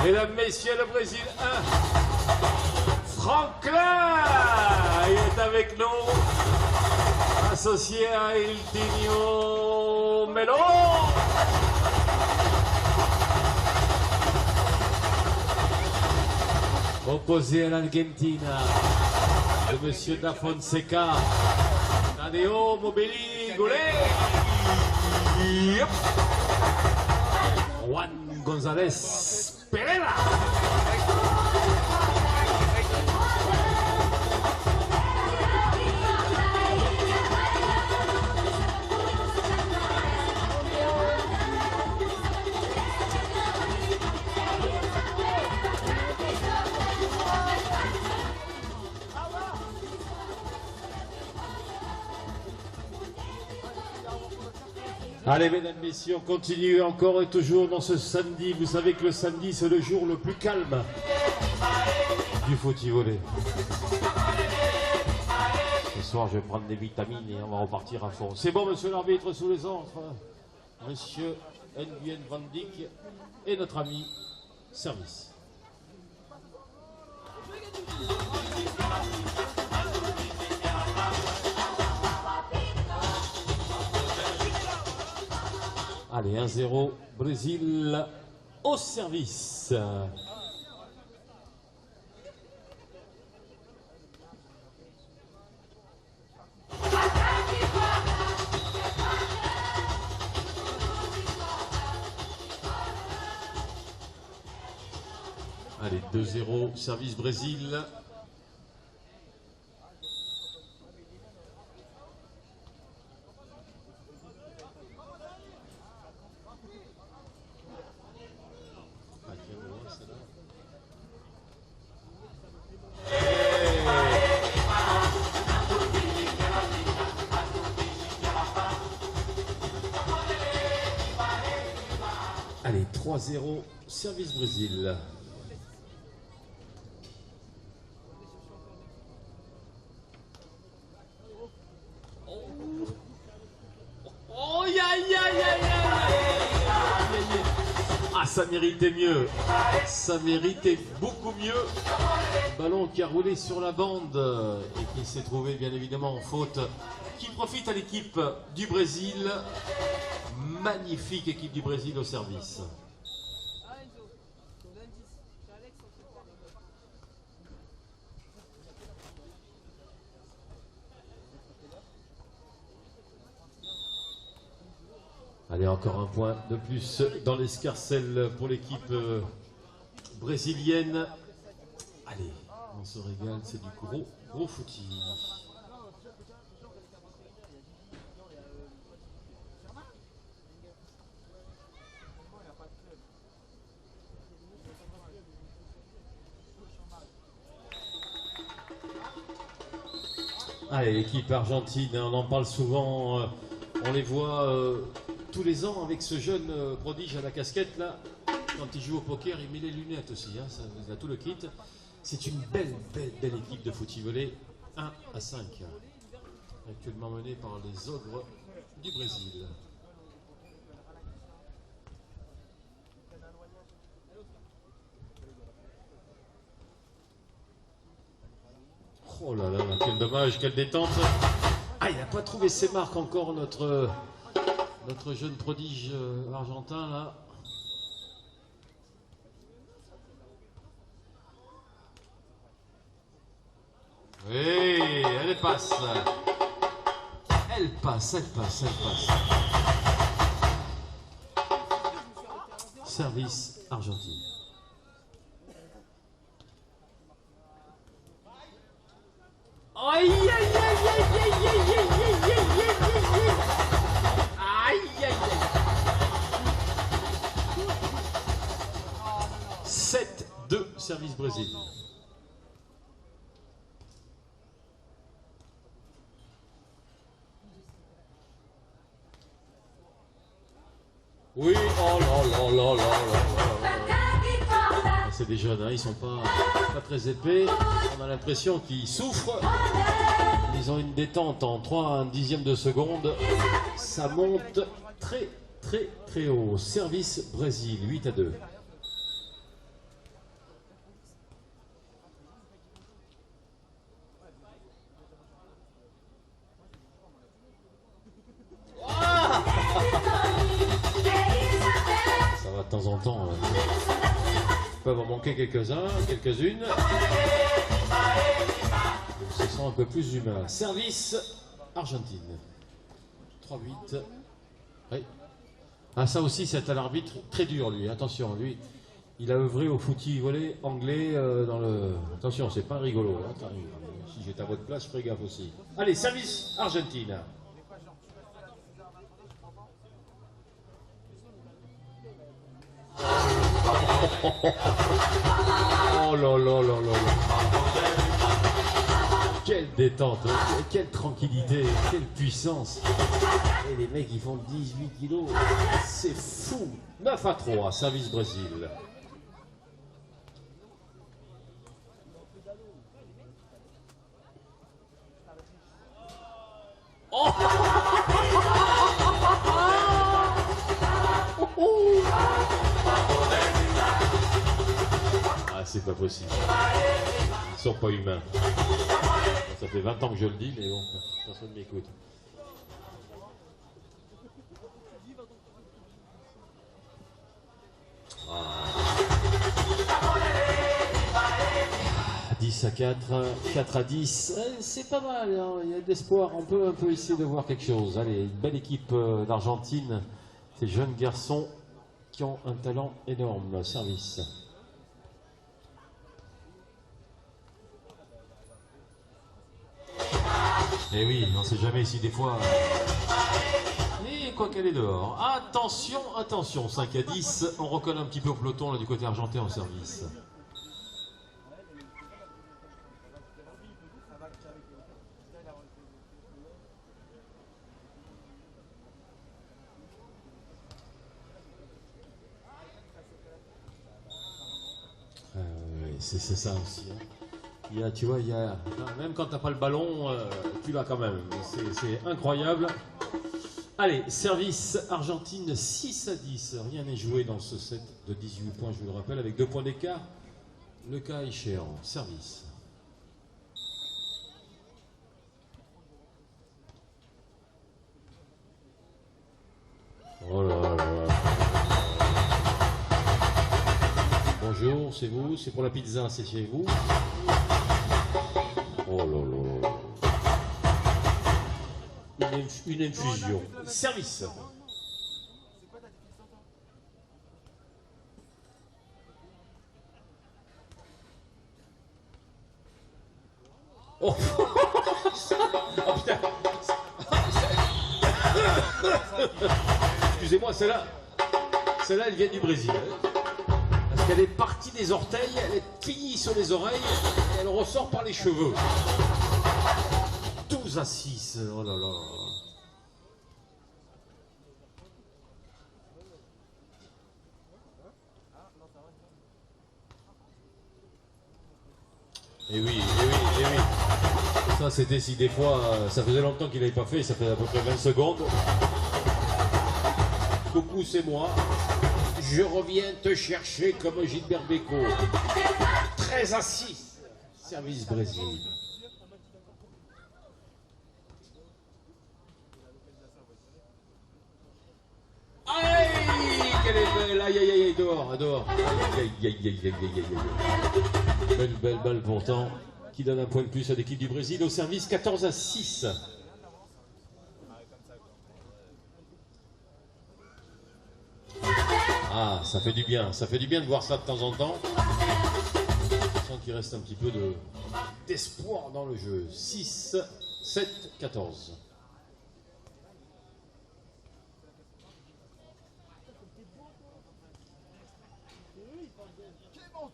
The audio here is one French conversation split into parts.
Mesdames, Messieurs, le Brésil 1. Franklin est avec nous, associé à Iltinho Melo. Opposé à l'Argentina, de Monsieur Da Fonseca, Tadeo Mobili Goulet, Juan González Pereira. Allez, mesdames, messieurs, on continue encore et toujours dans ce samedi. Vous savez que le samedi, c'est le jour le plus calme du footy-volley. Ce soir, je vais prendre des vitamines et on va repartir à fond. C'est bon, monsieur l'arbitre, sous les ordres. Monsieur Nguyen Van Dijk et notre ami Service. Allez, 1-0, Brésil au service. Allez, 2-0, service Brésil. Allez, 3-0, service Brésil. Oh, ah, ça méritait mieux. Ça méritait beaucoup mieux. Ballon qui a roulé sur la bande et qui s'est trouvé bien évidemment en faute. Qui profite à l'équipe du Brésil. Magnifique équipe du Brésil au service. Allez, encore un point de plus dans l'escarcelle pour l'équipe brésilienne. Allez, on se régale, c'est du gros footy. Allez, l'équipe argentine, on en parle souvent, on les voit tous les ans avec ce jeune prodige à la casquette là. Quand il joue au poker, il met les lunettes aussi, hein, ça, il a tout le kit. C'est une belle équipe de footy-volley, 1-5, actuellement menée par les Ogres du Brésil. Oh là là, quel dommage, quelle détente. Ah, il n'a pas trouvé ses marques encore, notre jeune prodige argentin là. Oui, elle passe. Elle passe. Service Argentine. Aïe aïe aïe aïe aïe aïe aïe aïe aïe. 7-2 service Brésil. Oui, oh là là là là là là. C'est des jeunes, hein, ils sont pas très épais. On a l'impression qu'ils souffrent. Ils ont une détente en 3/10 de seconde. Ça monte très haut. Service Brésil, 8-2. Ça va de temps en temps. Il peut en manquer quelques-uns, quelques-unes. Ce sent un peu plus humain. Service Argentine. 3-8. Oui. Ah, ça aussi, c'est à l'arbitre très dur, lui. Attention, lui, il a œuvré au footy volley anglais dans le. Attention, c'est pas rigolo. Hein. Si j'étais à votre place, je ferais gaffe aussi. Allez, service Argentine. Oh là là là là. Quelle détente, quelle tranquillité, quelle puissance. Et les mecs ils font 18 kilos, c'est fou. 9-3, service Brésil. Oh ah, c'est pas possible. Ils sont pas humains. Ça fait 20 ans que je le dis, mais bon, personne ne m'écoute. Ah. 10-4, 4-10, c'est pas mal, hein. Il y a de l'espoir, on peut un peu essayer de voir quelque chose. Allez, une belle équipe d'Argentine, ces jeunes garçons qui ont un talent énorme. Service. Eh oui, on ne sait jamais si des fois... Et quoi qu'elle est dehors. Attention, attention, 5-10, on recolle un petit peu au peloton là, du côté argentin en service. C'est ça aussi. Hein. Il y a, tu vois, il y a, même quand tu n'as pas le ballon, tu l'as quand même. C'est incroyable. Allez, service Argentine 6-10. Rien n'est joué dans ce set de 18 points, je vous le rappelle, avec 2 points d'écart. Le cas échéant. Service. Oh là là. Bonjour, c'est vous, c'est pour la pizza, c'est chez vous. Oh là là. Une infusion. Service. Oh, oh putain. Excusez-moi, celle-là, elle vient du Brésil. Parce qu'elle est partie des orteils, elle est finie sur les oreilles, et elle ressort par les cheveux. 12-6, oh là là. Et oui, et oui, et oui. Ça, c'était si des fois, ça faisait longtemps qu'il n'avait pas fait, ça fait à peu près 20 secondes. Coucou, c'est moi. Je reviens te chercher comme Gilbert Bécaud. 13-6. Service Brésil. Aïe, qu'elle est belle. Aïe, aïe, aïe, dehors, dehors. Aïe, aïe, aïe, aïe, aïe, aïe, aïe. Belle balle pourtant, qui donne un point de plus à l'équipe du Brésil au service 14-6. Ah, ça fait du bien de voir ça de temps en temps. Je sens qu'il reste un petit peu d'espoir dans le jeu. 6, 7, 14.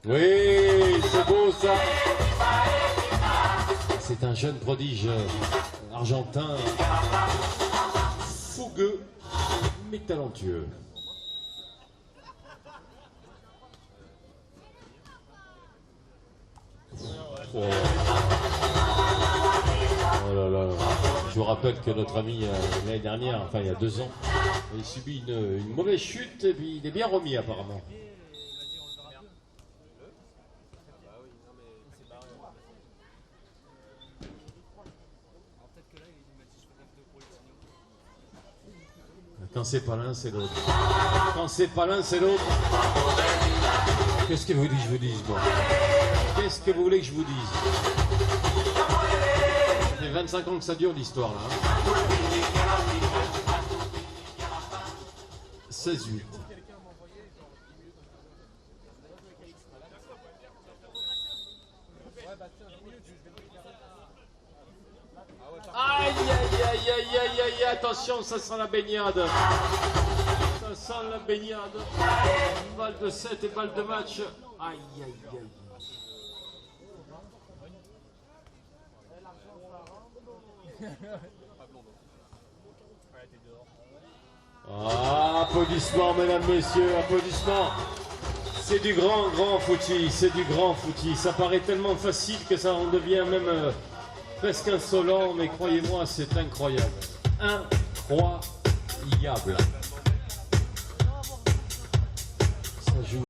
Oui, c'est beau ça. C'est un jeune prodige argentin, fougueux, mais talentueux. Oh là là. Je vous rappelle que notre ami, l'année dernière, enfin il y a 2 ans, il a subi une mauvaise chute et puis il est bien remis apparemment. Quand c'est pas l'un, c'est l'autre. Quand c'est pas l'un, c'est l'autre. Qu'est-ce que vous voulez que je vous dise, moi? Qu'est-ce que vous voulez que je vous dise? Ça fait 25 ans que ça dure l'histoire là. 16-8. Aïe aïe aïe aïe aïe aïe, attention, ça sent la baignade. Ça sent la baignade. Balle de 7 et balle de match. Aïe aïe aïe. Ah, applaudissements, mesdames, messieurs, applaudissements. C'est du grand footy, c'est du grand footy. Ça paraît tellement facile que ça en devient même presque insolent, mais croyez-moi, c'est incroyable. Incroyable. Ça joue.